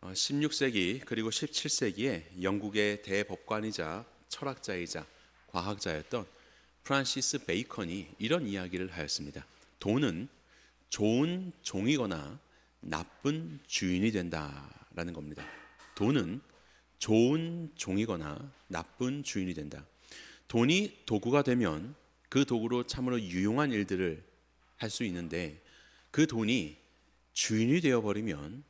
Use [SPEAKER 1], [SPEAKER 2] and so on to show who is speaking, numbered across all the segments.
[SPEAKER 1] 16세기 그리고 17세기에 영국의 대법관이자 철학자이자 과학자였던 프란시스 베이컨이 이런 이야기를 하였습니다. 돈은 좋은 종이거나 나쁜 주인이 된다라는 겁니다. 돈은 좋은 종이거나 나쁜 주인이 된다. 돈이 도구가 되면 그 도구로 참으로 유용한 일들을 할 수 있는데, 그 돈이 주인이 되어버리면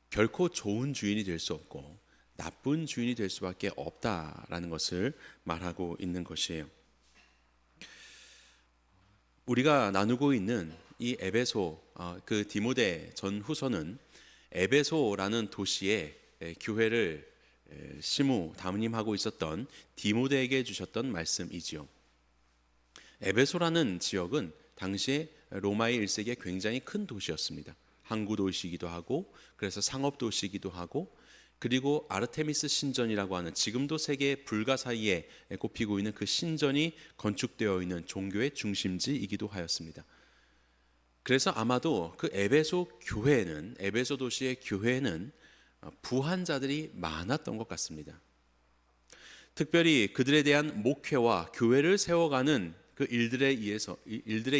[SPEAKER 1] 결코 좋은 주인이 될 수 없고 나쁜 주인이 될 수밖에 없다라는 것을 말하고 있는 것이에요. 우리가 나누고 있는 이 에베소, 그 디모데 전후서는 에베소라는 도시에 교회를 시무 담임하고 있었던 디모데에게 주셨던 말씀이지요. 에베소라는 지역은 당시에 로마의 1세기에 굉장히 큰 도시였습니다. 항구 도시이기도 하고, 그래서 상업 도시이기도 하고, 그리고 아르테미스 신전이라고 하는 지금도 세계 불가사의에 꼽히고 있는 그 신전이 건축되어 있는 종교의 중심지이기도 하였습니다. 그래서 아마도 그 에베소 교회는, 에베소 도시의 교회는 부한자들이 많았던 것 같습니다. 특별히 그들에 대한 목회와 교회를 세워가는 그 일들에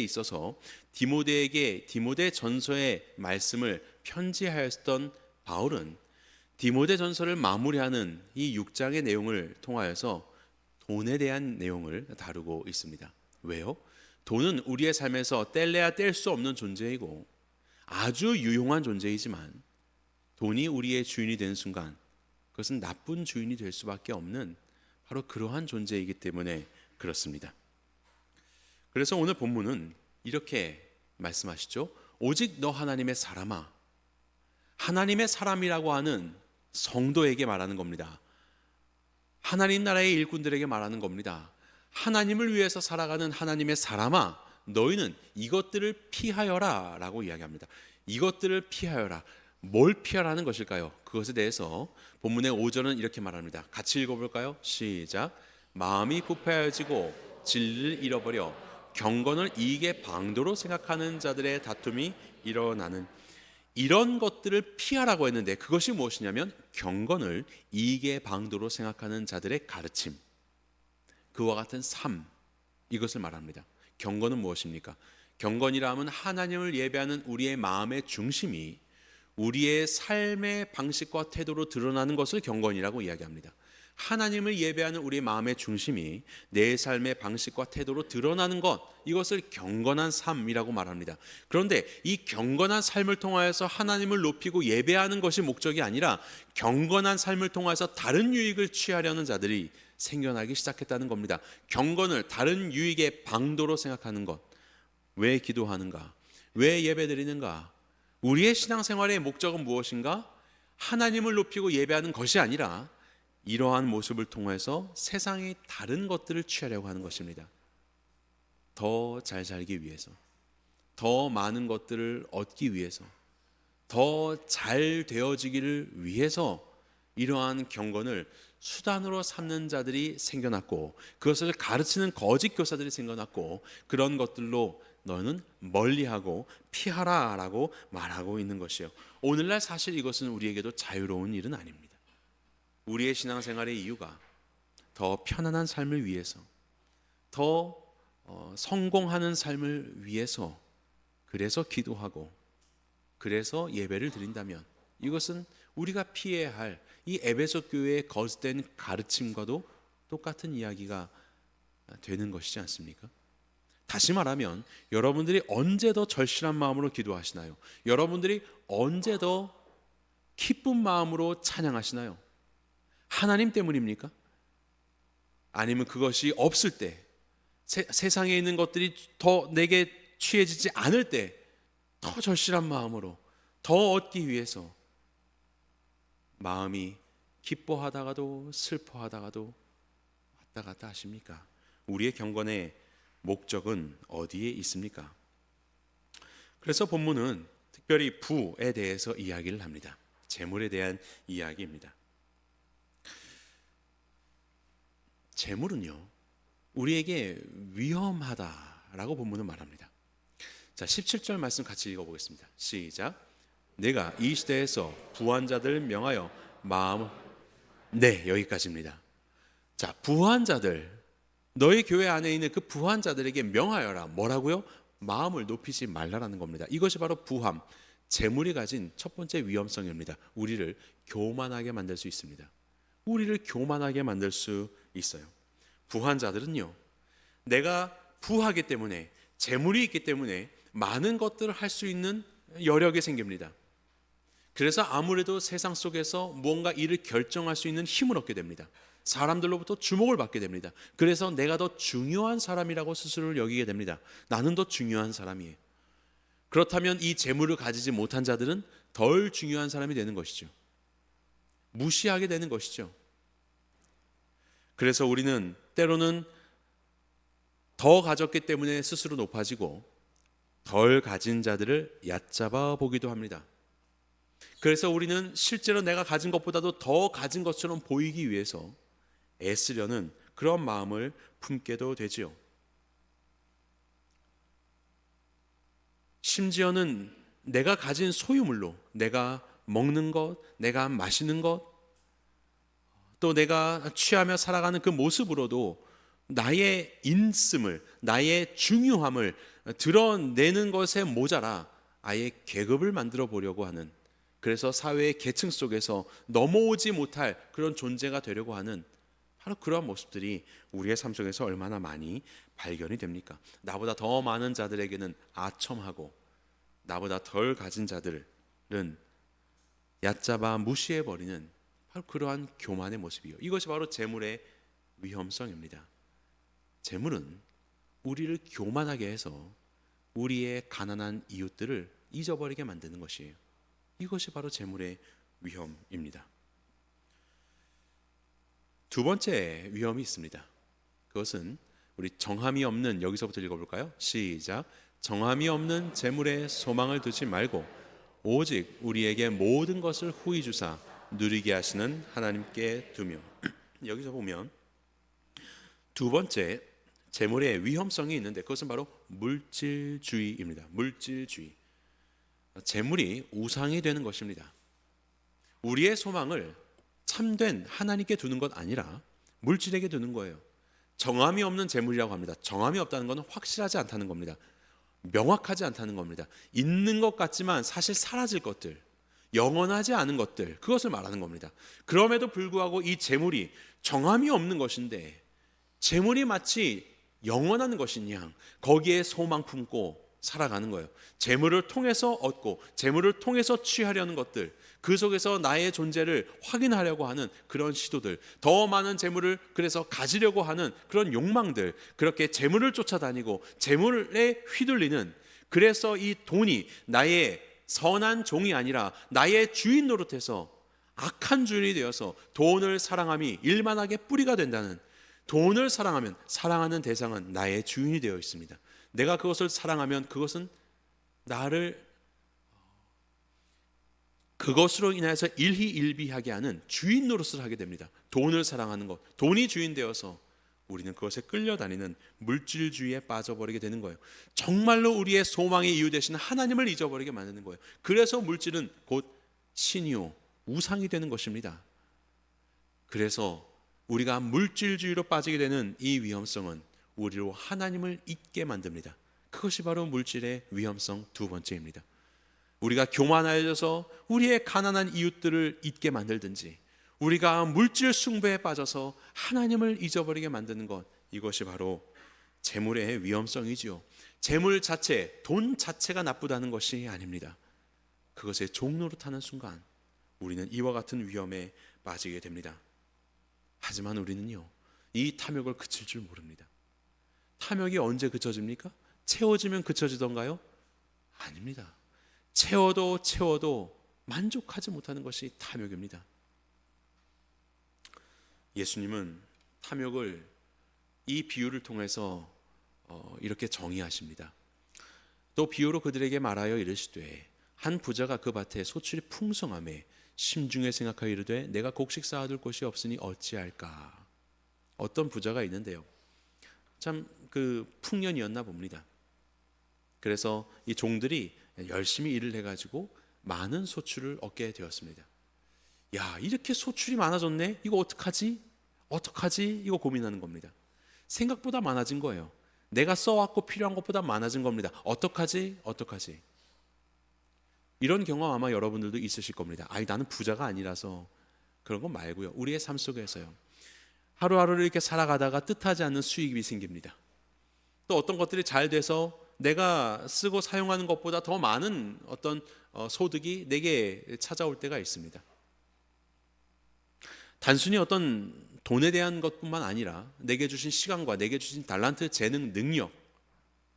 [SPEAKER 1] 있어서 디모데에게 디모데 전서의 말씀을 편지하였던 바울은 디모데 전서를 마무리하는 이 6장의 내용을 통하여서 돈에 대한 내용을 다루고 있습니다. 왜요? 돈은 우리의 삶에서 뗄래야 뗄 수 없는 존재이고 아주 유용한 존재이지만, 돈이 우리의 주인이 되는 순간 그것은 나쁜 주인이 될 수밖에 없는 바로 그러한 존재이기 때문에 그렇습니다. 그래서 오늘 본문은 이렇게 말씀하시죠. 오직 너 하나님의 사람아. 하나님의 사람이라고 하는 성도에게 말하는 겁니다. 하나님 나라의 일꾼들에게 말하는 겁니다. 하나님을 위해서 살아가는 하나님의 사람아, 너희는 이것들을 피하여라 라고 이야기합니다. 이것들을 피하여라. 뭘 피하라는 것일까요? 그것에 대해서 본문의 5절은 이렇게 말합니다. 같이 읽어볼까요? 시작. 마음이 부패하여지고 진리를 잃어버려 경건을 이익의 방도로 생각하는 자들의 다툼이 일어나는, 이런 것들을 피하라고 했는데 그것이 무엇이냐면 경건을 이익의 방도로 생각하는 자들의 가르침, 그와 같은 삶, 이것을 말합니다. 경건은 무엇입니까? 경건이라 하면 하나님을 예배하는 우리의 마음의 중심이 우리의 삶의 방식과 태도로 드러나는 것을 경건이라고 이야기합니다. 하나님을 예배하는 우리의 마음의 중심이 내 삶의 방식과 태도로 드러나는 것, 이것을 경건한 삶이라고 말합니다. 그런데 이 경건한 삶을 통하여서 하나님을 높이고 예배하는 것이 목적이 아니라 경건한 삶을 통해서 다른 유익을 취하려는 자들이 생겨나기 시작했다는 겁니다. 경건을 다른 유익의 방도로 생각하는 것. 왜 기도하는가? 왜 예배드리는가? 우리의 신앙생활의 목적은 무엇인가? 하나님을 높이고 예배하는 것이 아니라 이러한 모습을 통해서 세상의 다른 것들을 취하려고 하는 것입니다. 더 잘 살기 위해서, 더 많은 것들을 얻기 위해서, 더 잘 되어지기를 위해서 이러한 경건을 수단으로 삼는 자들이 생겨났고, 그것을 가르치는 거짓 교사들이 생겨났고, 그런 것들로 너는 멀리하고 피하라 라고 말하고 있는 것이요. 오늘날 사실 이것은 우리에게도 자유로운 일은 아닙니다. 우리의 신앙생활의 이유가 더 편안한 삶을 위해서, 더 성공하는 삶을 위해서, 그래서 기도하고 그래서 예배를 드린다면 이것은 우리가 피해야 할 이 에베소 교회의 거짓된 가르침과도 똑같은 이야기가 되는 것이지 않습니까? 다시 말하면 여러분들이 언제 더 절실한 마음으로 기도하시나요? 여러분들이 언제 더 기쁜 마음으로 찬양하시나요? 하나님 때문입니까? 아니면 그것이 없을 때, 세상에 있는 것들이 더 내게 취해지지 않을 때 더 절실한 마음으로 더 얻기 위해서 마음이 기뻐하다가도 슬퍼하다가도 왔다 갔다 하십니까? 우리의 경건의 목적은 어디에 있습니까? 그래서 본문은 특별히 부에 대해서 이야기를 합니다. 재물에 대한 이야기입니다. 재물은요, 우리에게 위험하다라고 본문은 말합니다. 자, 17절 말씀 같이 읽어보겠습니다. 시작. 내가 이 시대에서 부한 자들을 명하여 마음 네, 여기까지입니다. 자, 부한 자들, 너희 교회 안에 있는 그 부한 자들에게 명하여라. 뭐라고요? 마음을 높이지 말라라는 겁니다. 이것이 바로 부함, 재물이 가진 첫 번째 위험성입니다. 우리를 교만하게 만들 수 있습니다. 우리를 교만하게 만들 수 있어요. 부한 자들은요, 내가 부하기 때문에, 재물이 있기 때문에 많은 것들을 할 수 있는 여력이 생깁니다. 그래서 아무래도 세상 속에서 무언가 일을 결정할 수 있는 힘을 얻게 됩니다. 사람들로부터 주목을 받게 됩니다. 그래서 내가 더 중요한 사람이라고 스스로를 여기게 됩니다. 나는 더 중요한 사람이에요. 그렇다면 이 재물을 가지지 못한 자들은 덜 중요한 사람이 되는 것이죠. 무시하게 되는 것이죠. 그래서 우리는 때로는 더 가졌기 때문에 스스로 높아지고 덜 가진 자들을 얕잡아 보기도 합니다. 그래서 우리는 실제로 내가 가진 것보다도 더 가진 것처럼 보이기 위해서 애쓰려는 그런 마음을 품게도 되지요. 심지어는 내가 가진 소유물로 내가 먹는 것, 내가 마시는 것, 또 내가 취하며 살아가는 그 모습으로도 나의 인씀을, 나의 중요함을 드러내는 것에 모자라 아예 계급을 만들어 보려고 하는, 그래서 사회의 계층 속에서 넘어오지 못할 그런 존재가 되려고 하는 바로 그러한 모습들이 우리의 삶 속에서 얼마나 많이 발견이 됩니까? 나보다 더 많은 자들에게는 아첨하고 나보다 덜 가진 자들은 얕잡아 무시해버리는 바로 그러한 교만의 모습이요. 이것이 바로 재물의 위험성입니다. 재물은 우리를 교만하게 해서 우리의 가난한 이웃들을 잊어버리게 만드는 것이에요. 이것이 바로 재물의 위험입니다. 두 번째 위험이 있습니다. 그것은 우리 정함이 없는, 여기서부터 읽어볼까요? 시작. 정함이 없는 재물에 소망을 두지 말고 오직 우리에게 모든 것을 후히 주사 누리게 하시는 하나님께 두며. 여기서 보면 두 번째 재물의 위험성이 있는데 그것은 바로 물질주의입니다. 물질주의. 재물이 우상이 되는 것입니다. 우리의 소망을 참된 하나님께 두는 것 아니라 물질에게 두는 거예요. 정함이 없는 재물이라고 합니다. 정함이 없다는 것은 확실하지 않다는 겁니다. 명확하지 않다는 겁니다. 있는 것 같지만 사실 사라질 것들, 영원하지 않은 것들, 그것을 말하는 겁니다. 그럼에도 불구하고 이 재물이 정함이 없는 것인데 재물이 마치 영원한 것인 양 거기에 소망 품고 살아가는 거예요. 재물을 통해서 얻고 재물을 통해서 취하려는 것들, 그 속에서 나의 존재를 확인하려고 하는 그런 시도들, 더 많은 재물을 그래서 가지려고 하는 그런 욕망들, 그렇게 재물을 쫓아다니고 재물에 휘둘리는, 그래서 이 돈이 나의 선한 종이 아니라 나의 주인 노릇해서 악한 주인이 되어서 돈을 사랑함이 일만하게 뿌리가 된다는, 돈을 사랑하면 사랑하는 대상은 나의 주인이 되어 있습니다. 내가 그것을 사랑하면 그것은 나를 그것으로 인해서 일희일비하게 하는 주인 노릇을 하게 됩니다. 돈을 사랑하는 것, 돈이 주인 되어서 우리는 그것에 끌려다니는 물질주의에 빠져버리게 되는 거예요. 정말로 우리의 소망의 이유 되신 하나님을 잊어버리게 만드는 거예요. 그래서 물질은 곧 신이요 우상이 되는 것입니다. 그래서 우리가 물질주의로 빠지게 되는 이 위험성은 우리로 하나님을 잊게 만듭니다. 그것이 바로 물질의 위험성 두 번째입니다. 우리가 교만하여져서 우리의 가난한 이웃들을 잊게 만들든지, 우리가 물질 숭배에 빠져서 하나님을 잊어버리게 만드는 것, 이것이 바로 재물의 위험성이지요. 재물 자체, 돈 자체가 나쁘다는 것이 아닙니다. 그것에 종노릇하는 순간 우리는 이와 같은 위험에 빠지게 됩니다. 하지만 우리는요, 이 탐욕을 그칠 줄 모릅니다. 탐욕이 언제 그쳐집니까? 채워지면 그쳐지던가요? 아닙니다. 채워도 만족하지 못하는 것이 탐욕입니다. 예수님은 탐욕을 이 비유를 통해서 이렇게 정의하십니다. 또 비유로 그들에게 말하여 이르시되 한 부자가 그 밭에 소출이 풍성하매 심중에 생각하여 이르되 내가 곡식 쌓아둘 곳이 없으니 어찌할까. 어떤 부자가 있는데요, 참 그 풍년이었나 봅니다. 그래서 이 종들이 열심히 일을 해가지고 많은 소출을 얻게 되었습니다. 야, 이렇게 소출이 많아졌네? 이거 어떡하지? 어떡하지? 이거 고민하는 겁니다. 생각보다 많아진 거예요. 내가 써왔고 필요한 것보다 많아진 겁니다. 어떡하지? 어떡하지? 이런 경험 아마 여러분들도 있으실 겁니다. 아니, 나는 부자가 아니라서. 그런 거 말고요. 우리의 삶 속에서요. 하루하루를 이렇게 살아가다가 뜻하지 않는 수익이 생깁니다. 또 어떤 것들이 잘 돼서 내가 쓰고 사용하는 것보다 더 많은 어떤 소득이 내게 찾아올 때가 있습니다. 단순히 어떤 돈에 대한 것뿐만 아니라 내게 주신 시간과 내게 주신 달란트, 재능, 능력,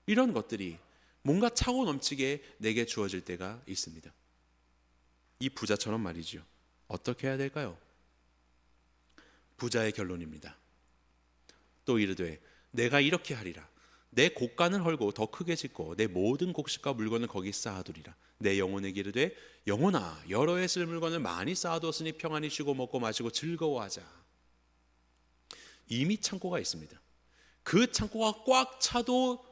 [SPEAKER 1] 이런 것들이 뭔가 차고 넘치게 내게 주어질 때가 있습니다. 이 부자처럼 말이죠. 어떻게 해야 될까요? 부자의 결론입니다. 또 이르되 내가 이렇게 하리라. 내 곳간을 헐고 더 크게 짓고 내 모든 곡식과 물건을 거기 쌓아두리라. 내 영혼에게 이르되 영혼아, 여러 해 쓸 물건을 많이 쌓아두었으니 평안히 쉬고 먹고 마시고 즐거워하자. 이미 창고가 있습니다. 그 창고가 꽉 차도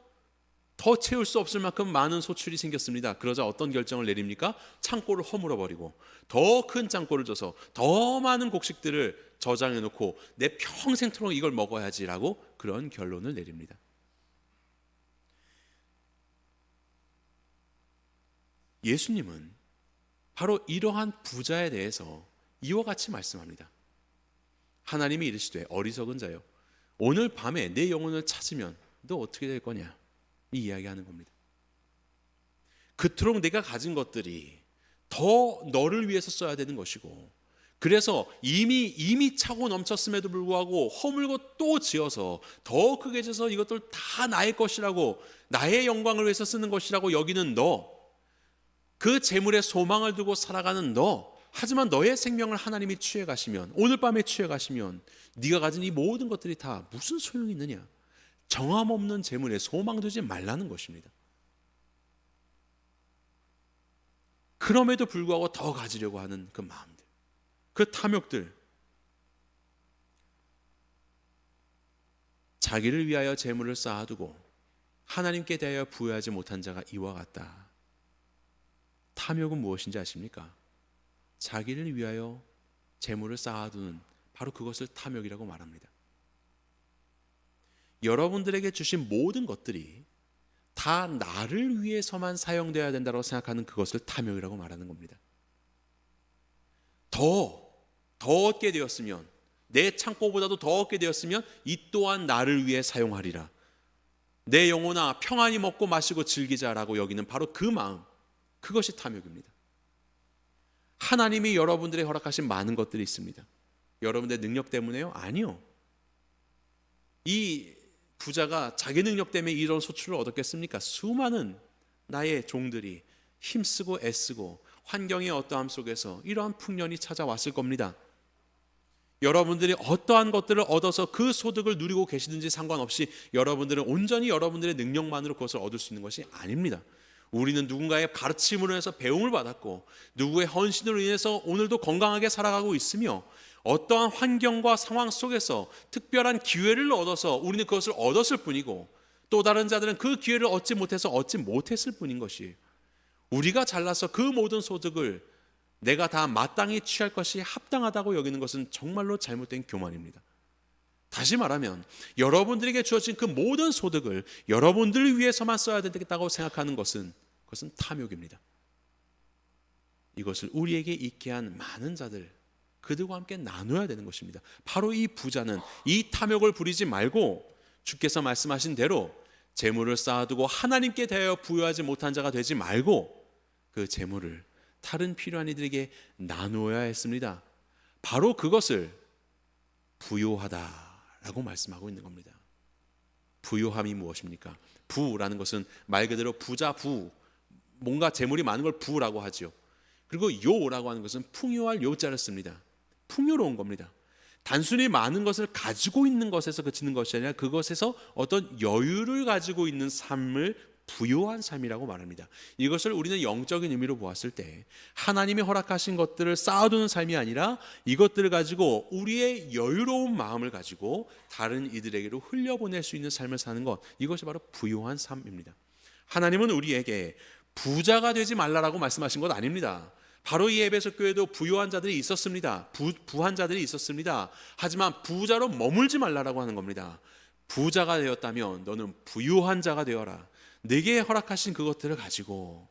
[SPEAKER 1] 더 채울 수 없을 만큼 많은 소출이 생겼습니다. 그러자 어떤 결정을 내립니까? 창고를 허물어 버리고 더 큰 창고를 줘서 더 많은 곡식들을 저장해 놓고 내 평생토록 이걸 먹어야지라고 그런 결론을 내립니다. 예수님은 바로 이러한 부자에 대해서 이와 같이 말씀합니다. 하나님이 이르시되 어리석은 자여, 오늘 밤에 내 영혼을 찾으면 너 어떻게 될 거냐, 이 이야기하는 겁니다. 그토록 내가 가진 것들이 더 너를 위해서 써야 되는 것이고, 그래서 이미 차고 넘쳤음에도 불구하고 허물고 또 지어서 더 크게 져서 이것들 다 나의 것이라고, 나의 영광을 위해서 쓰는 것이라고 여기는 너, 그 재물에 소망을 두고 살아가는 너, 하지만 너의 생명을 하나님이 취해가시면, 오늘 밤에 취해가시면 네가 가진 이 모든 것들이 다 무슨 소용이 있느냐. 정함 없는 재물에 소망 두지 말라는 것입니다. 그럼에도 불구하고 더 가지려고 하는 그 마음들, 그 탐욕들, 자기를 위하여 재물을 쌓아두고 하나님께 대하여 부여하지 못한 자가 이와 같다. 탐욕은 무엇인지 아십니까? 자기를 위하여 재물을 쌓아두는, 바로 그것을 탐욕이라고 말합니다. 여러분들에게 주신 모든 것들이 다 나를 위해서만 사용되어야 된다고 생각하는 그것을 탐욕이라고 말하는 겁니다. 더 얻게 되었으면, 내 창고보다도 더 얻게 되었으면 이 또한 나를 위해 사용하리라. 내 영혼아, 평안히 먹고 마시고 즐기자라고 여기는 바로 그 마음, 그것이 탐욕입니다. 하나님이 여러분들의 허락하신 많은 것들이 있습니다. 여러분들의 능력 때문에요? 아니요. 이 부자가 자기 능력 때문에 이런 소출을 얻었겠습니까? 수많은 나의 종들이 힘쓰고 애쓰고 환경의 어떠함 속에서 이러한 풍년이 찾아왔을 겁니다. 여러분들이 어떠한 것들을 얻어서 그 소득을 누리고 계시든지 상관없이 여러분들은 온전히 여러분들의 능력만으로 그것을 얻을 수 있는 것이 아닙니다. 우리는 누군가의 가르침으로 인해서 배움을 받았고, 누구의 헌신으로 인해서 오늘도 건강하게 살아가고 있으며, 어떠한 환경과 상황 속에서 특별한 기회를 얻어서 우리는 그것을 얻었을 뿐이고, 또 다른 자들은 그 기회를 얻지 못해서 얻지 못했을 뿐인 것이, 우리가 잘나서 그 모든 소득을 내가 다 마땅히 취할 것이 합당하다고 여기는 것은 정말로 잘못된 교만입니다. 다시 말하면 여러분들에게 주어진 그 모든 소득을 여러분들을 위해서만 써야 되겠다고 생각하는 것은, 그것은 탐욕입니다. 이것을 우리에게 있게 한 많은 자들, 그들과 함께 나눠야 되는 것입니다. 바로 이 부자는 이 탐욕을 부리지 말고 주께서 말씀하신 대로 재물을 쌓아두고 하나님께 대하여 부여하지 못한 자가 되지 말고 그 재물을 다른 필요한 이들에게 나누어야 했습니다. 바로 그것을 부요하다라고 말씀하고 있는 겁니다. 부요함이 무엇입니까? 부라는 것은 말 그대로 부자, 뭔가 재물이 많은 걸 부라고 하죠. 그리고 요라고 하는 것은 풍요할 요자를 씁니다. 풍요로운 겁니다. 단순히 많은 것을 가지고 있는 것에서 그치는 것이 아니라 그것에서 어떤 여유를 가지고 있는 삶을 부요한 삶이라고 말합니다. 이것을 우리는 영적인 의미로 보았을 때 하나님이 허락하신 것들을 쌓아두는 삶이 아니라 이것들을 가지고 우리의 여유로운 마음을 가지고 다른 이들에게로 흘려보낼 수 있는 삶을 사는 것, 이것이 바로 부요한 삶입니다. 하나님은 우리에게 부자가 되지 말라라고 말씀하신 것 아닙니다. 바로 이 에베소 교회도 부유한 자들이 있었습니다. 부한 자들이 있었습니다. 하지만 부자로 머물지 말라라고 하는 겁니다. 부자가 되었다면 너는 부유한 자가 되어라. 내게 허락하신 그것들을 가지고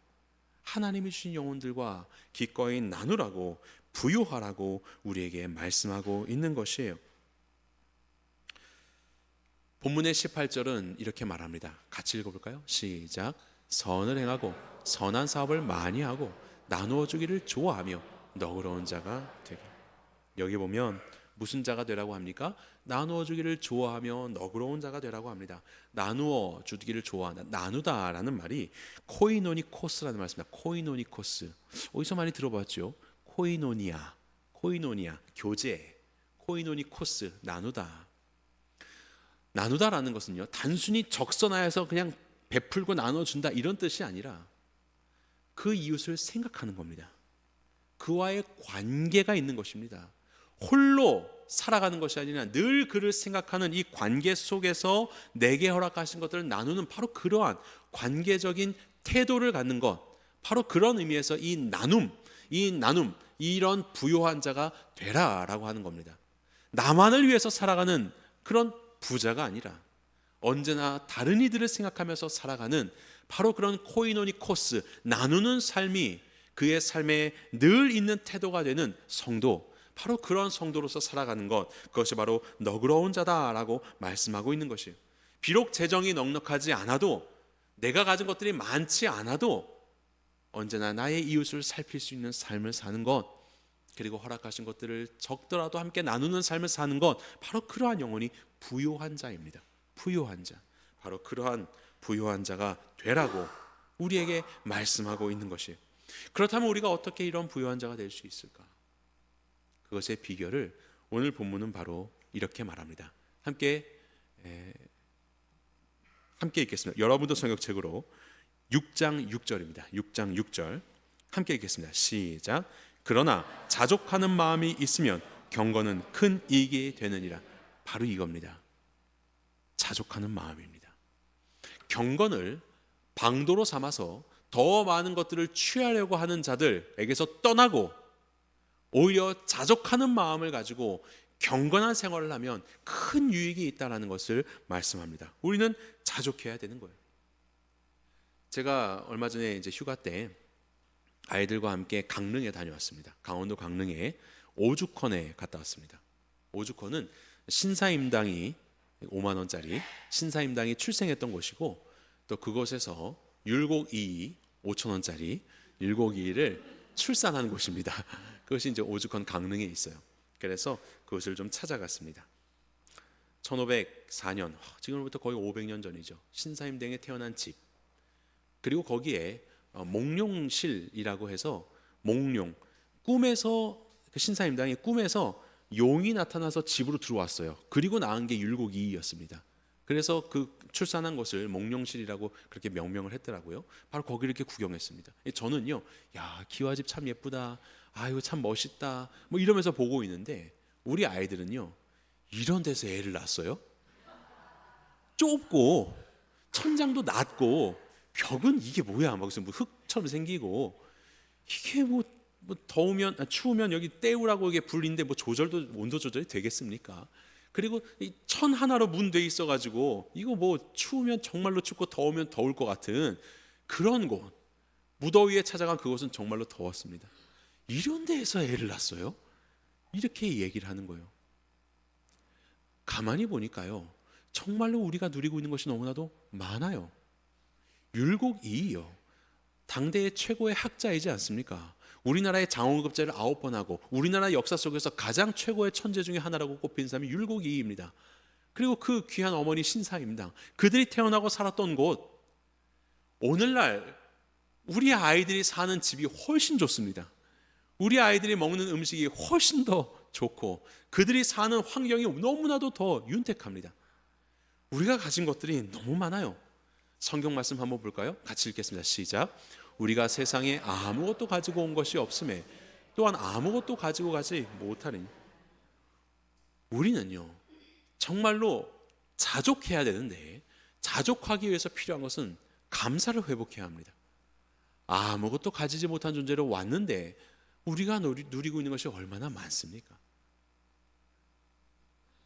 [SPEAKER 1] 하나님이 주신 영혼들과 기꺼이 나누라고, 부유하라고 우리에게 말씀하고 있는 것이에요. 본문의 18절은 이렇게 말합니다. 같이 읽어볼까요? 시작. 선을 행하고 선한 사업을 많이 하고 나누어 주기를 좋아하며 너그러운 자가 되게. 여기 보면 무슨 자가 되라고 합니까? 나누어 주기를 좋아하며 너그러운 자가 되라고 합니다. 나누어 주기를 좋아한다, 나누다라는 말이 코이노니코스라는 말씀입니다. 코이노니코스, 어디서 많이 들어봤죠? 코이노니아, 교제, 코이노니코스, 나누다라는 것은요, 단순히 적선하여서 그냥 베풀고 나눠준다 이런 뜻이 아니라 그 이웃을 생각하는 겁니다. 그와의 관계가 있는 것입니다. 홀로 살아가는 것이 아니라 늘 그를 생각하는 이 관계 속에서 내게 허락하신 것들을 나누는 바로 그러한 관계적인 태도를 갖는 것, 바로 그런 의미에서 이 나눔, 이런 부유한 자가 되라라고 하는 겁니다. 나만을 위해서 살아가는 그런 부자가 아니라 언제나 다른 이들을 생각하면서 살아가는 바로 그런 코이노니코스, 나누는 삶이 그의 삶에 늘 있는 태도가 되는 성도, 바로 그런 성도로서 살아가는 것, 그것이 바로 너그러운 자다라고 말씀하고 있는 것이에요. 비록 재정이 넉넉하지 않아도, 내가 가진 것들이 많지 않아도 언제나 나의 이웃을 살필 수 있는 삶을 사는 것, 그리고 허락하신 것들을 적더라도 함께 나누는 삶을 사는 것, 바로 그러한 영혼이 부유한 자입니다. 부유한 자, 바로 그러한 부유한 자가 되라고 우리에게 말씀하고 있는 것이에요. 그렇다면 우리가 어떻게 이런 부유한 자가 될 수 있을까? 그것의 비결을 오늘 본문은 바로 이렇게 말합니다. 함께 읽겠습니다. 여러분도 성경책으로 6장 6절입니다. 6장 6절 함께 읽겠습니다. 시작. 그러나 자족하는 마음이 있으면 경건은 큰 이익이 되느니라. 바로 이겁니다. 자족하는 마음입니다. 경건을 방도로 삼아서 더 많은 것들을 취하려고 하는 자들에게서 떠나고 오히려 자족하는 마음을 가지고 경건한 생활을 하면 큰 유익이 있다는 것을 말씀합니다. 우리는 자족해야 되는 거예요. 제가 얼마 전에 이제 휴가 때 아이들과 함께 강릉에 다녀왔습니다. 강원도 강릉에 오죽헌에 갔다 왔습니다. 오죽헌은 신사임당이 5만 원짜리 신사임당이 출생했던 곳이고, 또 그곳에서 율곡이 5천 원짜리 율곡이를 출산한 곳입니다. 그것이 이제 오죽헌 강릉에 있어요. 그래서 그것을 좀 찾아갔습니다. 1504년, 지금부터 거의 500년 전이죠. 신사임당에 태어난 집, 그리고 거기에 몽룡실이라고 해서 몽룡, 꿈에서 그 신사임당의 꿈에서 용이 나타나서 집으로 들어왔어요. 그리고 낳은 게 율곡이였습니다. 그래서 그 출산한 것을 몽룡실이라고 그렇게 명명을 했더라고요. 바로 거기를 이렇게 구경했습니다. 저는요, 야, 기와집 참 예쁘다, 아이고 참 멋있다, 뭐 이러면서 보고 있는데 우리 아이들은요, 이런 데서 애를 낳았어요. 좁고 천장도 낮고 벽은 이게 뭐야, 막 무슨 흙처럼 생기고, 이게 뭐 더우면 추우면 여기 떼우라고 이게 불린데 뭐 조절도 온도 조절이 되겠습니까? 그리고 이 천 하나로 문돼 있어가지고 이거 뭐 추우면 정말로 춥고 더우면 더울 것 같은 그런 곳, 무더위에 찾아간 그곳은 정말로 더웠습니다. 이런 데에서 애를 낳았어요? 이렇게 얘기를 하는 거예요. 가만히 보니까요, 정말로 우리가 누리고 있는 것이 너무나도 많아요. 율곡이요, 당대의 최고의 학자이지 않습니까? 우리나라의 장원급제를 9번 하고 우리나라 역사 속에서 가장 최고의 천재 중에 하나라고 꼽힌 사람이 율곡이입니다. 그리고 그 귀한 어머니 신사임당, 그들이 태어나고 살았던 곳, 오늘날 우리 아이들이 사는 집이 훨씬 좋습니다. 우리 아이들이 먹는 음식이 훨씬 더 좋고 그들이 사는 환경이 너무나도 더 윤택합니다. 우리가 가진 것들이 너무 많아요. 성경 말씀 한번 볼까요? 같이 읽겠습니다. 시작. 우리가 세상에 아무것도 가지고 온 것이 없음에 또한 아무것도 가지고 가지 못하리니. 우리는요, 정말로 자족해야 되는데 자족하기 위해서 필요한 것은 감사를 회복해야 합니다. 아무것도 가지지 못한 존재로 왔는데 우리가 누리고 있는 것이 얼마나 많습니까?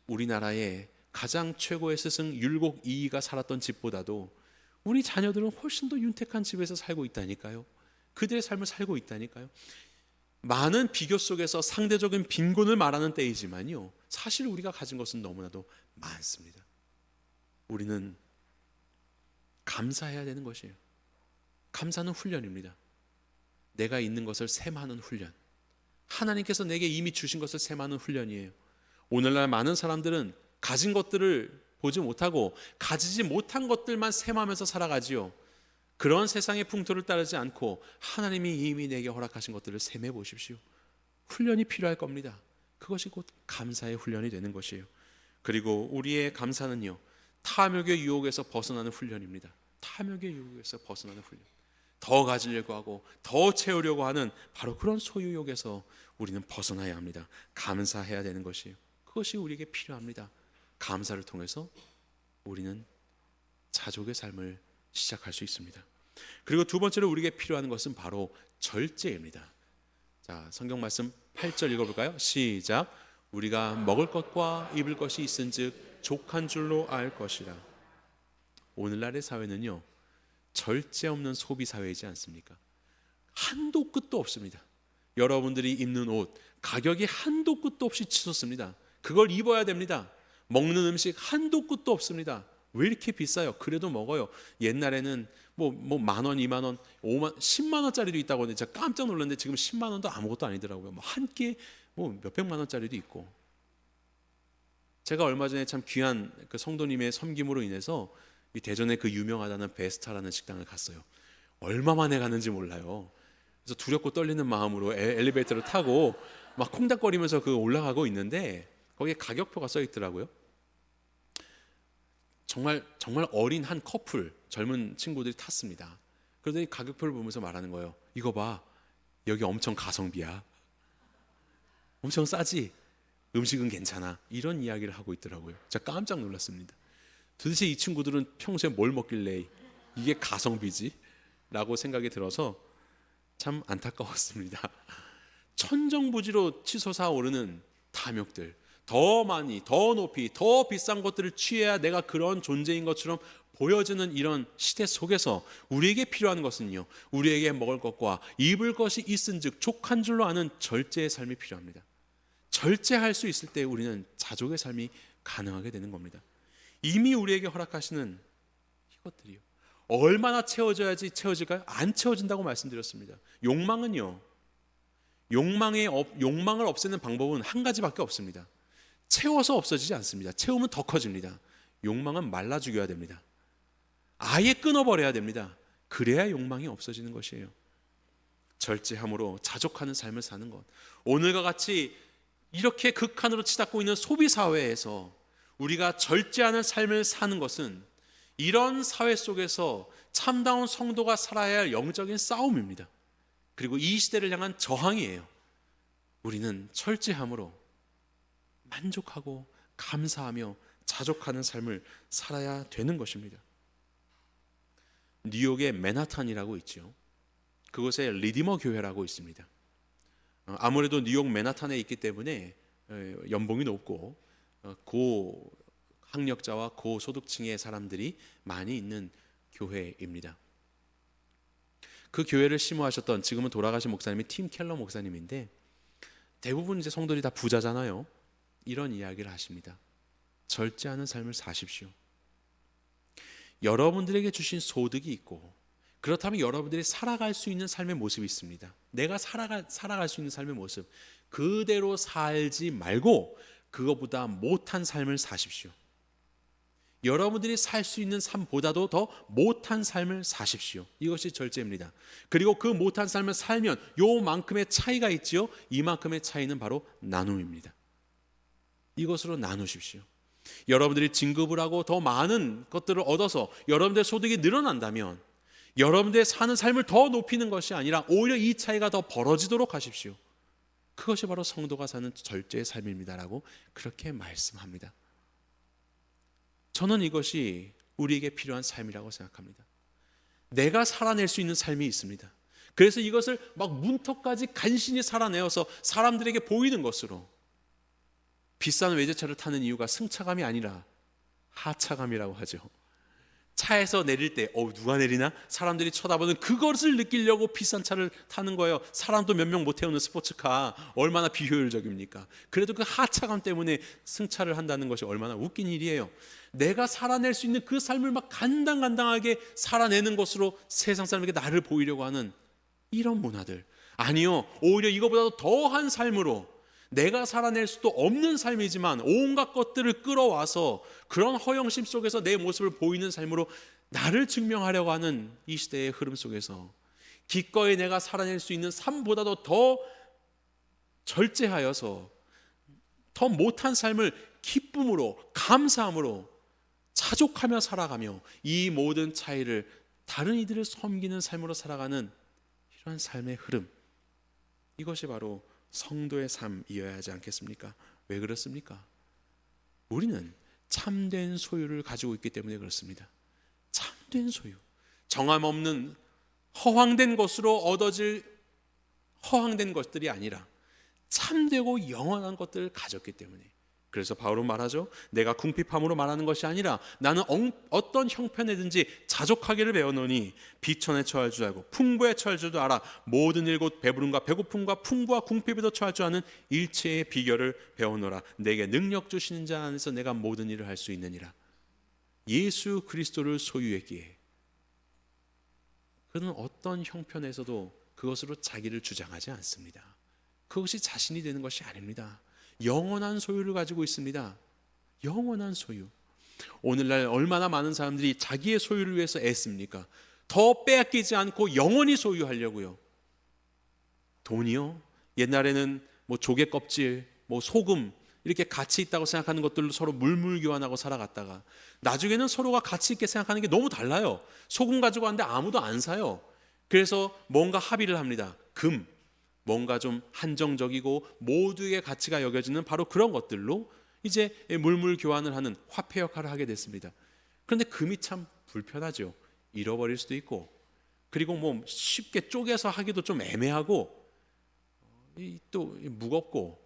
[SPEAKER 1] 우리나라의 가장 최고의 스승 율곡 이이가 살았던 집보다도 우리 자녀들은 훨씬 더 윤택한 집에서 살고 있다니까요. 그들의 삶을 살고 있다니까요. 많은 비교 속에서 상대적인 빈곤을 말하는 때이지만요, 사실 우리가 가진 것은 너무나도 많습니다. 우리는 감사해야 되는 것이에요. 감사는 훈련입니다. 내가 있는 것을 셈하는 훈련, 하나님께서 내게 이미 주신 것을 셈하는 훈련이에요. 오늘날 많은 사람들은 가진 것들을 보지 못하고 가지지 못한 것들만 셈하면서 살아가지요. 그런 세상의 풍토를 따르지 않고 하나님이 이미 내게 허락하신 것들을 셈해 보십시오. 훈련이 필요할 겁니다. 그것이 곧 감사의 훈련이 되는 것이에요. 그리고 우리의 감사는요, 탐욕의 유혹에서 벗어나는 훈련입니다. 탐욕의 유혹에서 벗어나는 훈련. 더 가지려고 하고 더 채우려고 하는 바로 그런 소유욕에서 우리는 벗어나야 합니다. 감사해야 되는 것이에요. 그것이 우리에게 필요합니다. 감사를 통해서 우리는 자족의 삶을 시작할 수 있습니다. 그리고 두 번째로 우리에게 필요한 것은 바로 절제입니다. 자, 성경 말씀 8절 읽어볼까요? 시작. 우리가 먹을 것과 입을 것이 있은즉 족한 줄로 알 것이라. 오늘날의 사회는요, 절제 없는 소비 사회이지 않습니까? 한도 끝도 없습니다. 여러분들이 입는 옷 가격이 한도 끝도 없이 치솟습니다. 그걸 입어야 됩니다. 먹는 음식 한도 끝도 없습니다. 왜 이렇게 비싸요? 그래도 먹어요. 옛날에는 뭐 10,000원, 20,000원, 5만, 10만 원짜리도 있다고 하는데 제가 깜짝 놀랐는데 지금 10만 원도 아무것도 아니더라고요. 뭐 한 끼에 몇백만 원짜리도 있고. 제가 얼마 전에 참 귀한 그 성도님의 섬김으로 인해서 이 대전에 그 유명하다는 베스타라는 식당을 갔어요. 얼마 만에 갔는지 몰라요. 그래서 두렵고 떨리는 마음으로 엘리베이터를 타고 막 콩닥거리면서 그 올라가고 있는데 거기에 가격표가 써 있더라고요. 정말 어린 한 커플, 젊은 친구들이 탔습니다. 그러더니 가격표를 보면서 말하는 거예요. 이거 봐, 여기 엄청 가성비야. 엄청 싸지? 음식은 괜찮아. 이런 이야기를 하고 있더라고요. 제가 깜짝 놀랐습니다. 도대체 이 친구들은 평소에 뭘 먹길래 이게 가성비지? 라고 생각이 들어서 참 안타까웠습니다. 천정부지로 치솟아 오르는 탐욕들, 더 많이, 더 높이, 더 비싼 것들을 취해야 내가 그런 존재인 것처럼 보여지는 이런 시대 속에서 우리에게 필요한 것은요, 우리에게 먹을 것과 입을 것이 있은즉 족한 줄로 아는 절제의 삶이 필요합니다. 절제할 수 있을 때 우리는 자족의 삶이 가능하게 되는 겁니다. 이미 우리에게 허락하시는 이것들이요, 얼마나 채워져야지 채워질까요? 안 채워진다고 말씀드렸습니다. 욕망은요, 욕망을 없애는 방법은 한 가지밖에 없습니다. 채워서 없어지지 않습니다. 채우면 더 커집니다. 욕망은 말라 죽여야 됩니다. 아예 끊어버려야 됩니다. 그래야 욕망이 없어지는 것이에요. 절제함으로 자족하는 삶을 사는 것, 오늘과 같이 이렇게 극한으로 치닫고 있는 소비사회에서 우리가 절제하는 삶을 사는 것은 이런 사회 속에서 참다운 성도가 살아야 할 영적인 싸움입니다. 그리고 이 시대를 향한 저항이에요. 우리는 철저함으로 만족하고 감사하며 자족하는 삶을 살아야 되는 것입니다. 뉴욕의 맨하탄이라고 있죠. 그곳에 리디머 교회라고 있습니다. 아무래도 뉴욕 맨하탄에 있기 때문에 연봉이 높고 고학력자와 고소득층의 사람들이 많이 있는 교회입니다. 그 교회를 심호하셨던 지금은 돌아가신 목사님이 팀 켈러 목사님인데, 대부분 이제 성도들이 다 부자잖아요. 이런 이야기를 하십니다. 절제하는 삶을 사십시오. 여러분들에게 주신 소득이 있고, 그렇다면 여러분들이 살아갈 수 있는 삶의 모습이 있습니다. 내가 살아갈 수 있는 삶의 모습, 그대로 살지 말고 그거보다 못한 삶을 사십시오. 여러분들이 살 수 있는 삶보다도 더 못한 삶을 사십시오. 이것이 절제입니다. 그리고 그 못한 삶을 살면 요만큼의 차이가 있지요. 이만큼의 차이는 바로 나눔입니다. 이것으로 나누십시오. 여러분들이 진급을 하고 더 많은 것들을 얻어서 여러분들의 소득이 늘어난다면 여러분들의 사는 삶을 더 높이는 것이 아니라 오히려 이 차이가 더 벌어지도록 하십시오. 그것이 바로 성도가 사는 절제의 삶입니다라고 그렇게 말씀합니다. 저는 이것이 우리에게 필요한 삶이라고 생각합니다. 내가 살아낼 수 있는 삶이 있습니다. 그래서 이것을 막 문턱까지 간신히 살아내어서 사람들에게 보이는 것으로, 비싼 외제차를 타는 이유가 승차감이 아니라 하차감이라고 하죠. 차에서 내릴 때 누가 내리나? 사람들이 쳐다보는 그것을 느끼려고 비싼 차를 타는 거예요. 사람도 몇 명 못 태우는 스포츠카 얼마나 비효율적입니까? 그래도 그 하차감 때문에 승차를 한다는 것이 얼마나 웃긴 일이에요. 내가 살아낼 수 있는 그 삶을 막 간당간당하게 살아내는 것으로 세상 사람에게 나를 보이려고 하는 이런 문화들. 아니요, 오히려 이거보다도 더한 삶으로, 내가 살아낼 수도 없는 삶이지만 온갖 것들을 끌어와서 그런 허영심 속에서 내 모습을 보이는 삶으로 나를 증명하려고 하는 이 시대의 흐름 속에서 기꺼이 내가 살아낼 수 있는 삶보다도 더 절제하여서 더 못한 삶을 기쁨으로, 감사함으로 자족하며 살아가며 이 모든 차이를 다른 이들을 섬기는 삶으로 살아가는 이런 삶의 흐름, 이것이 바로 성도의 삶이어야 하지 않겠습니까? 왜 그렇습니까? 우리는 참된 소유를 가지고 있기 때문에 그렇습니다. 참된 소유, 정함 없는 허황된 것으로 얻어질 허황된 것들이 아니라 참되고 영원한 것들을 가졌기 때문에. 그래서 바울은 말하죠. 내가 궁핍함으로 말하는 것이 아니라 나는 어떤 형편에든지 자족하기를 배워노니 비천에 처할 줄 알고 풍부에 처할 줄도 알아. 모든 일 곧 배부름과 배고픔과 풍부와 궁핍에도 처할 줄 아는 일체의 비결을 배워노라. 내게 능력 주시는 자 안에서 내가 모든 일을 할 수 있느니라. 예수 그리스도를 소유했기에 그는 어떤 형편에서도 그것으로 자기를 주장하지 않습니다. 그것이 자신이 되는 것이 아닙니다. 영원한 소유를 가지고 있습니다. 영원한 소유. 오늘날 얼마나 많은 사람들이 자기의 소유를 위해서 애씁니까? 더 빼앗기지 않고 영원히 소유하려고요. 돈이요? 옛날에는 조개 껍질, 소금 이렇게 가치 있다고 생각하는 것들로 서로 물물교환하고 살아갔다가 나중에는 서로가 가치 있게 생각하는 게 너무 달라요. 소금 가지고 왔는데 아무도 안 사요. 그래서 뭔가 합의를 합니다. 금, 뭔가 좀 한정적이고 모두에게 가치가 여겨지는 바로 그런 것들로 이제 물물 교환을 하는 화폐 역할을 하게 됐습니다. 그런데 금이 참 불편하죠. 잃어버릴 수도 있고, 그리고 쉽게 쪼개서 하기도 좀 애매하고 또 무겁고,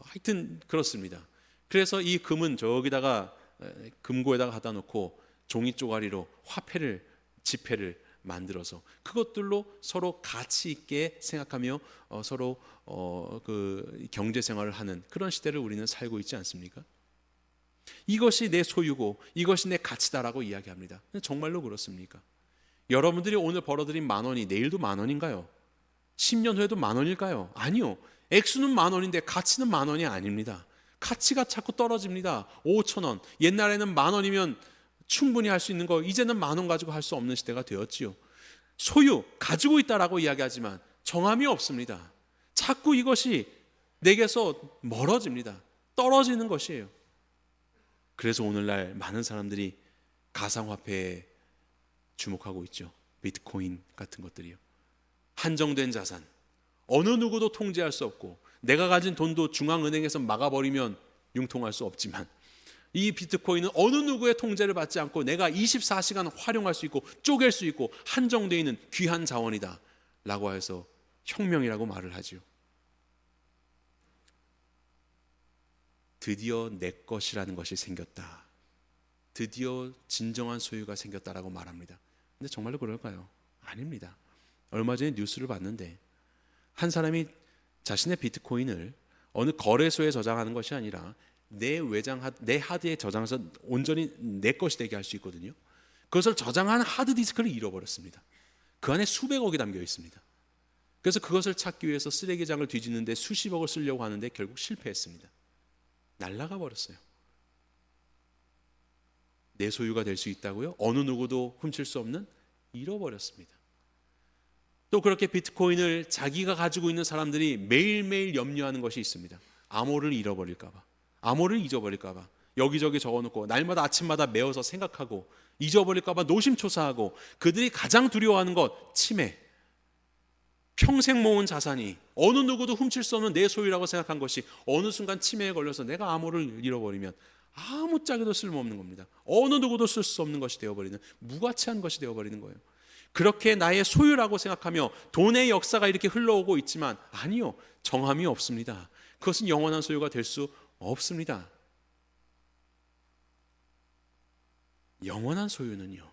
[SPEAKER 1] 하여튼 그렇습니다. 그래서 이 금은 저기다가 금고에다가 갖다 놓고 종이 쪼가리로 화폐를, 지폐를 만들어서 그것들로 서로 가치 있게 생각하며 서로 그 경제 생활을 하는 그런 시대를 우리는 살고 있지 않습니까? 이것이 내 소유고 이것이 내 가치다라고 이야기합니다. 정말로 그렇습니까? 여러분들이 오늘 벌어들인 10,000원이 내일도 10,000원인가요? 10년 후에도 10,000원일까요? 아니요. 액수는 10,000원인데 가치는 10,000원이 아닙니다. 가치가 자꾸 떨어집니다. 5,000원. 옛날에는 10,000원이면 충분히 할 수 있는 거 이제는 10,000원 가지고 할 수 없는 시대가 되었지요. 소유, 가지고 있다라고 이야기하지만 정함이 없습니다. 자꾸 이것이 내게서 멀어집니다. 떨어지는 것이에요. 그래서 오늘날 많은 사람들이 가상화폐에 주목하고 있죠. 비트코인 같은 것들이요. 한정된 자산, 어느 누구도 통제할 수 없고 내가 가진 돈도 중앙은행에서 막아버리면 융통할 수 없지만 이 비트코인은 어느 누구의 통제를 받지 않고 내가 24시간 활용할 수 있고 쪼갤 수 있고 한정되어 있는 귀한 자원이다 라고 해서 혁명이라고 말을 하죠. 드디어 내 것이라는 것이 생겼다. 드디어 진정한 소유가 생겼다라고 말합니다. 근데 정말로 그럴까요? 아닙니다. 얼마 전에 뉴스를 봤는데 한 사람이 자신의 비트코인을 어느 거래소에 저장하는 것이 아니라 내 하드에 저장해서 온전히 내 것이 되게 할 수 있거든요. 그것을 저장한 하드디스크를 잃어버렸습니다. 그 안에 수백억이 담겨 있습니다. 그래서 그것을 찾기 위해서 쓰레기장을 뒤지는데 수십억을 쓰려고 하는데 결국 실패했습니다. 날아가 버렸어요. 내 소유가 될 수 있다고요? 어느 누구도 훔칠 수 없는? 잃어버렸습니다. 또 그렇게 비트코인을 자기가 가지고 있는 사람들이 매일매일 염려하는 것이 있습니다. 암호를 잃어버릴까 봐, 암호를 잊어버릴까 봐 여기저기 적어놓고 날마다 아침마다 메워서 생각하고 잊어버릴까 봐 노심초사하고 그들이 가장 두려워하는 것, 치매. 평생 모은 자산이 어느 누구도 훔칠 수 없는 내 소유라고 생각한 것이 어느 순간 치매에 걸려서 내가 암호를 잃어버리면 아무짝에도 쓸모없는 겁니다. 어느 누구도 쓸 수 없는 것이 되어버리는 무가치한 것이 되어버리는 거예요. 그렇게 나의 소유라고 생각하며 돈의 역사가 이렇게 흘러오고 있지만 아니요. 정함이 없습니다. 그것은 영원한 소유가 될 수 없습니다. 영원한 소유는요,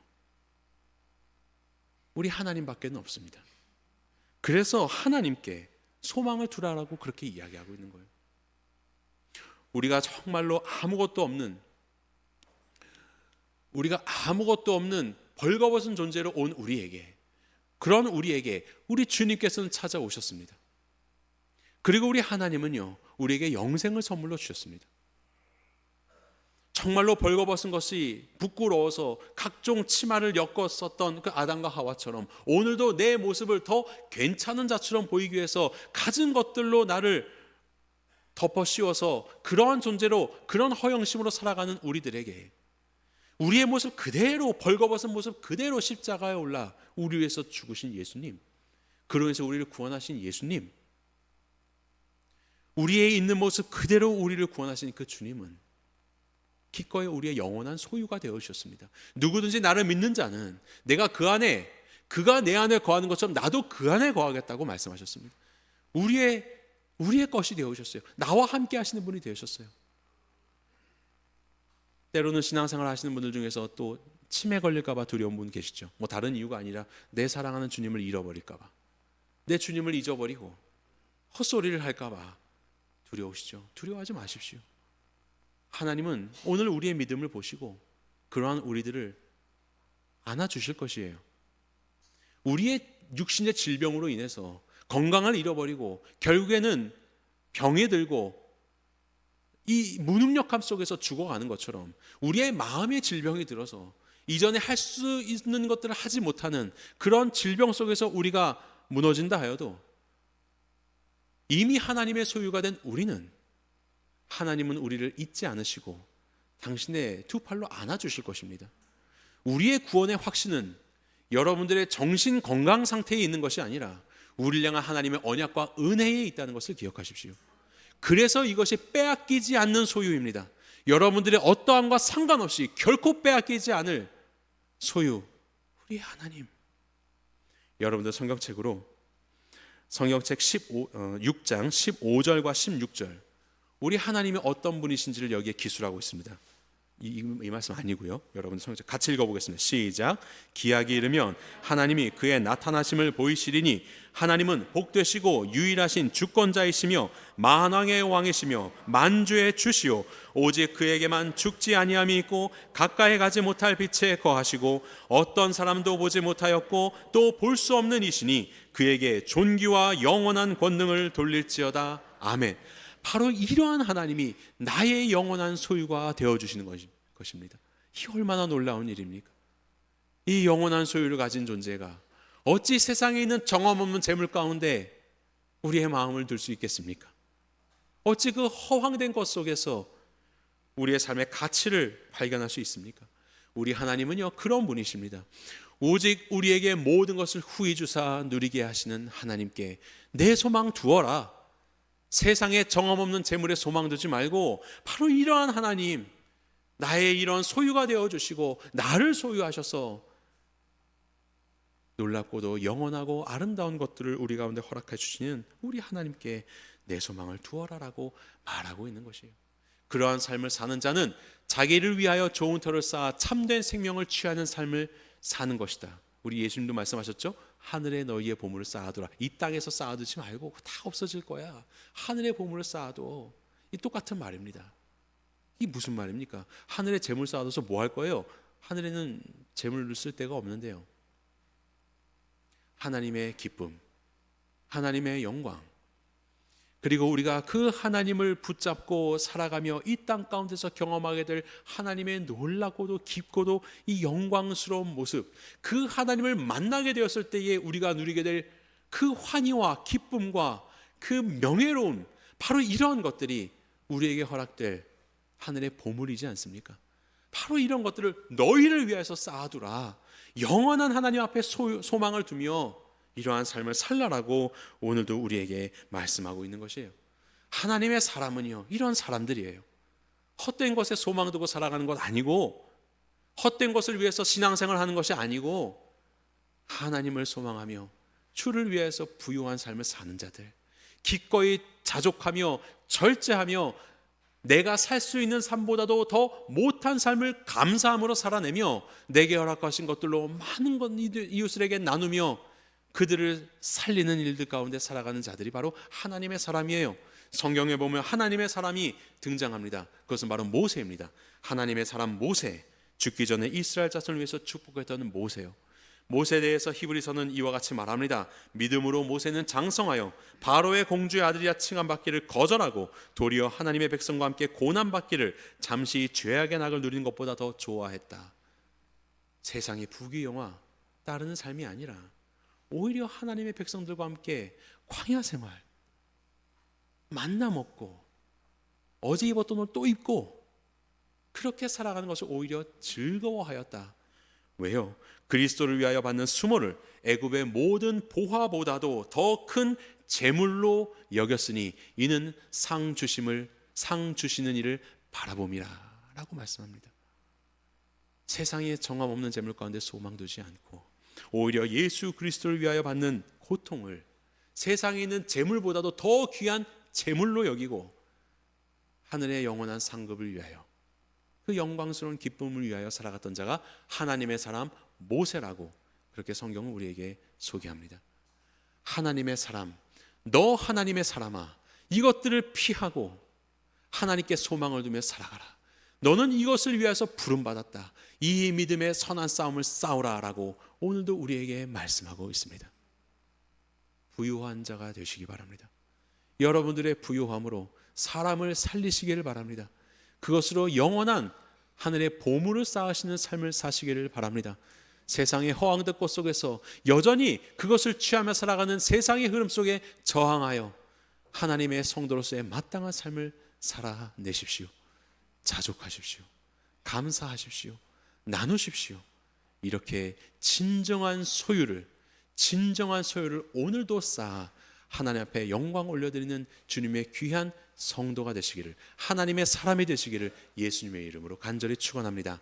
[SPEAKER 1] 우리 하나님밖에는 없습니다. 그래서 하나님께 소망을 두라라고 그렇게 이야기하고 있는 거예요. 우리가 정말로 아무것도 없는 벌거벗은 존재로 온 우리에게, 그런 우리에게 우리 주님께서는 찾아오셨습니다. 그리고 우리 하나님은요, 우리에게 영생을 선물로 주셨습니다. 정말로 벌거벗은 것이 부끄러워서 각종 치마를 엮어 썼던 그 아담과 하와처럼 오늘도 내 모습을 더 괜찮은 자처럼 보이기 위해서 가진 것들로 나를 덮어 씌워서 그러한 존재로, 그런 허영심으로 살아가는 우리들에게 우리의 모습 그대로, 벌거벗은 모습 그대로 십자가에 올라 우리 위해서 죽으신 예수님, 그러면서 우리를 구원하신 예수님, 우리의 있는 모습 그대로 우리를 구원하신 그 주님은 기꺼이 우리의 영원한 소유가 되어주셨습니다. 누구든지 나를 믿는 자는 내가 그가 내 안에 거하는 것처럼 나도 그 안에 거하겠다고 말씀하셨습니다. 우리의 것이 되어주셨어요. 나와 함께 하시는 분이 되어주셨어요. 때로는 신앙생활 하시는 분들 중에서 또 치매 걸릴까 봐 두려운 분 계시죠. 뭐 다른 이유가 아니라 내 사랑하는 주님을 잃어버릴까 봐, 내 주님을 잊어버리고 헛소리를 할까 봐 두려우시죠. 두려워하지 마십시오. 하나님은 오늘 우리의 믿음을 보시고 그러한 우리들을 안아주실 것이에요. 우리의 육신의 질병으로 인해서 건강을 잃어버리고 결국에는 병에 들고 이 무능력함 속에서 죽어가는 것처럼 우리의 마음의 질병이 들어서 이전에 할 수 있는 것들을 하지 못하는 그런 질병 속에서 우리가 무너진다 하여도 이미 하나님의 소유가 된 우리는, 하나님은 우리를 잊지 않으시고 당신의 두 팔로 안아주실 것입니다. 우리의 구원의 확신은 여러분들의 정신 건강 상태에 있는 것이 아니라 우리를 향한 하나님의 언약과 은혜에 있다는 것을 기억하십시오. 그래서 이것이 빼앗기지 않는 소유입니다. 여러분들의 어떠함과 상관없이 결코 빼앗기지 않을 소유, 우리 하나님. 여러분들 성경책으로 성경책 6장 15절과 16절, 우리 하나님이 어떤 분이신지를 여기에 기술하고 있습니다. 이 말씀 아니고요. 여러분 성경책 같이 읽어보겠습니다. 시작. 기약이 이르면 하나님이 그의 나타나심을 보이시리니 하나님은 복되시고 유일하신 주권자이시며 만왕의 왕이시며 만주의 주시오. 오직 그에게만 죽지 아니함이 있고 가까이 가지 못할 빛에 거하시고 어떤 사람도 보지 못하였고 또 볼 수 없는 이시니 그에게 존귀와 영원한 권능을 돌릴지어다. 아멘. 바로 이러한 하나님이 나의 영원한 소유가 되어주시는 것입니다. 이 얼마나 놀라운 일입니까? 이 영원한 소유를 가진 존재가 어찌 세상에 있는 정함 없는 재물 가운데 우리의 마음을 둘 수 있겠습니까? 어찌 그 허황된 것 속에서 우리의 삶의 가치를 발견할 수 있습니까? 우리 하나님은요, 그런 분이십니다. 오직 우리에게 모든 것을 후히 주사 누리게 하시는 하나님께 내 소망 두어라. 세상에 정함 없는 재물에 소망 두지 말고 바로 이러한 하나님, 나의 이런 소유가 되어주시고 나를 소유하셔서 놀랍고도 영원하고 아름다운 것들을 우리 가운데 허락해 주시는 우리 하나님께 내 소망을 두어라라고 말하고 있는 것이에요. 그러한 삶을 사는 자는 자기를 위하여 좋은 터를 쌓아 참된 생명을 취하는 삶을 사는 것이다. 우리 예수님도 말씀하셨죠? 하늘에 너희의 보물을 쌓아두라. 이 땅에서 쌓아두지 말고 다 없어질 거야. 하늘의 보물을 쌓아둬. 이 똑같은 말입니다. 이 무슨 말입니까? 하늘에 재물 쌓아둬서 뭐 할 거예요? 하늘에는 재물을 쓸 데가 없는데요. 하나님의 기쁨, 하나님의 영광, 그리고 우리가 그 하나님을 붙잡고 살아가며 이 땅 가운데서 경험하게 될 하나님의 놀랍고도 깊고도 이 영광스러운 모습, 그 하나님을 만나게 되었을 때에 우리가 누리게 될 그 환희와 기쁨과 그 명예로움, 바로 이러한 것들이 우리에게 허락될 하늘의 보물이지 않습니까? 바로 이런 것들을 너희를 위해서 쌓아두라. 영원한 하나님 앞에 소망을 두며 이러한 삶을 살라라고 오늘도 우리에게 말씀하고 있는 것이에요. 하나님의 사람은요, 이런 사람들이에요. 헛된 것에 소망 두고 살아가는 것 아니고, 헛된 것을 위해서 신앙생활 하는 것이 아니고, 하나님을 소망하며 주를 위해서 부유한 삶을 사는 자들, 기꺼이 자족하며 절제하며 내가 살 수 있는 삶보다도 더 못한 삶을 감사함으로 살아내며 내게 허락하신 것들로 많은 것 이웃들에게 나누며 그들을 살리는 일들 가운데 살아가는 자들이 바로 하나님의 사람이에요. 성경에 보면 하나님의 사람이 등장합니다. 그것은 바로 모세입니다. 하나님의 사람 모세, 죽기 전에 이스라엘 자손을 위해서 축복했던 모세요. 모세에 대해서 히브리서는 이와 같이 말합니다. 믿음으로 모세는 장성하여 바로의 공주의 아들이라 칭함받기를 거절하고 도리어 하나님의 백성과 함께 고난받기를 잠시 죄악의 낙을 누리는 것보다 더 좋아했다. 세상의 부귀영화 따르는 삶이 아니라 오히려 하나님의 백성들과 함께 광야 생활, 만나 먹고 어제 입었던 옷 또 입고 그렇게 살아가는 것을 오히려 즐거워하였다. 왜요? 그리스도를 위하여 받는 수모를 애굽의 모든 보화보다도 더 큰 재물로 여겼으니 이는 상 주시는 이를 바라봄이라 라고 말씀합니다. 세상에 정함 없는 재물 가운데 소망 두지 않고 오히려 예수 그리스도를 위하여 받는 고통을 세상에 있는 재물보다도 더 귀한 재물로 여기고 하늘의 영원한 상급을 위하여 그 영광스러운 기쁨을 위하여 살아갔던 자가 하나님의 사람 모세라고 그렇게 성경은 우리에게 소개합니다. 하나님의 사람, 너 하나님의 사람아, 이것들을 피하고 하나님께 소망을 두며 살아가라. 너는 이것을 위해서 부름받았다. 이 믿음의 선한 싸움을 싸우라 라고 오늘도 우리에게 말씀하고 있습니다. 부유한 자가 되시기 바랍니다. 여러분들의 부유함으로 사람을 살리시기를 바랍니다. 그것으로 영원한 하늘의 보물을 쌓으시는 삶을 사시기를 바랍니다. 세상의 허황된 꽃 속에서 여전히 그것을 취하며 살아가는 세상의 흐름 속에 저항하여 하나님의 성도로서의 마땅한 삶을 살아내십시오. 자족하십시오. 감사하십시오. 나누십시오. 이렇게 진정한 소유를 오늘도 쌓아 하나님 앞에 영광 올려드리는 주님의 귀한 성도가 되시기를, 하나님의 사람이 되시기를 예수님의 이름으로 간절히 축원합니다.